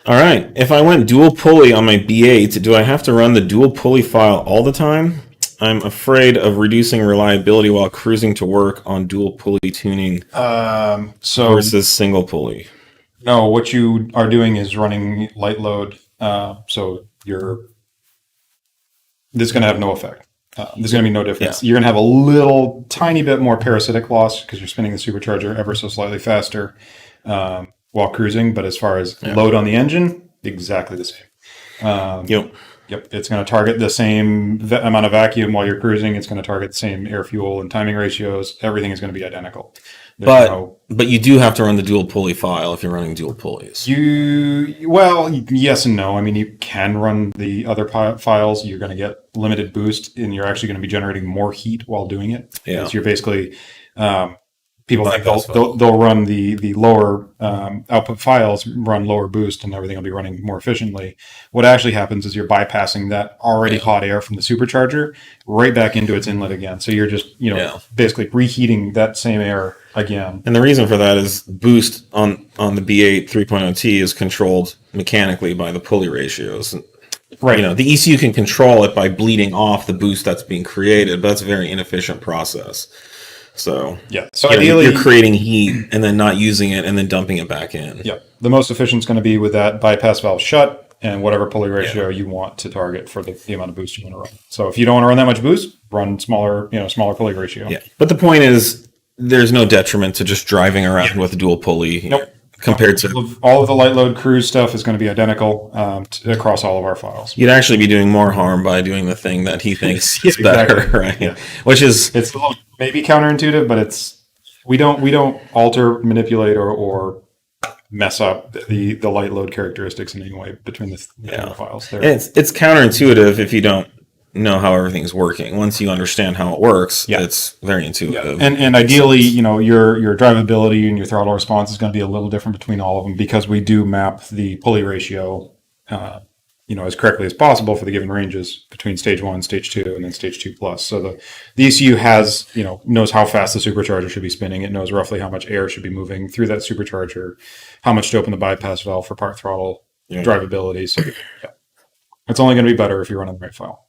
All right. If I went dual pulley on my B8, do I have to run the dual pulley file all the time? I'm afraid of reducing reliability while cruising to work on dual pulley tuning versus single pulley. No, what you are doing is running light load. So this is going to have no effect. There's going to be no difference. Yeah. You're going to have a little tiny bit more parasitic loss because you're spinning the supercharger ever so slightly faster while cruising. But as far as load on the engine, exactly the same. Yep. It's going to target the same amount of vacuum while you're cruising. It's going to target the same air fuel and timing ratios. Everything is going to be identical. But you do have to run the dual pulley file if you're running dual pulleys. Well, yes and no. I mean, you can run the other files. You're going to get limited boost, and you're actually going to be generating more heat while doing it. Yeah. So you're basically people think they'll run the lower output files, run lower boost, and everything will be running more efficiently. What actually happens is you're bypassing that already hot air from the supercharger right back into its inlet again. So you're just basically reheating that same air again. And the reason for that is boost on the B8 3.0T is controlled mechanically by the pulley ratios. Right. The ECU can control it by bleeding off the boost that's being created, but that's a very inefficient process. So ideally, you're creating heat and then not using it and then dumping it back in. Yeah, the most efficient is going to be with that bypass valve shut and whatever pulley ratio you want to target for the amount of boost you want to run. So if you don't want to run that much boost, run smaller pulley ratio. Yeah, but the point is, there's no detriment to just driving around with a dual pulley. Nope. Compared to all of the light load cruise stuff is going to be identical across all of our files. You'd actually be doing more harm by doing the thing that he thinks is better, right? Yeah. Which is it's a little maybe counterintuitive, but we don't alter, manipulate, or mess up the light load characteristics in any way between the files. It's counterintuitive if you don't know how everything's working. Once you understand how it works, it's very intuitive. Yeah. And ideally, your drivability and your throttle response is going to be a little different between all of them because we do map the pulley ratio, as correctly as possible for the given ranges between stage 1, stage 2, and then stage 2 plus. So the ECU has, knows how fast the supercharger should be spinning. It knows roughly how much air should be moving through that supercharger, how much to open the bypass valve for part throttle drivability. So it's only going to be better if you run on the right file.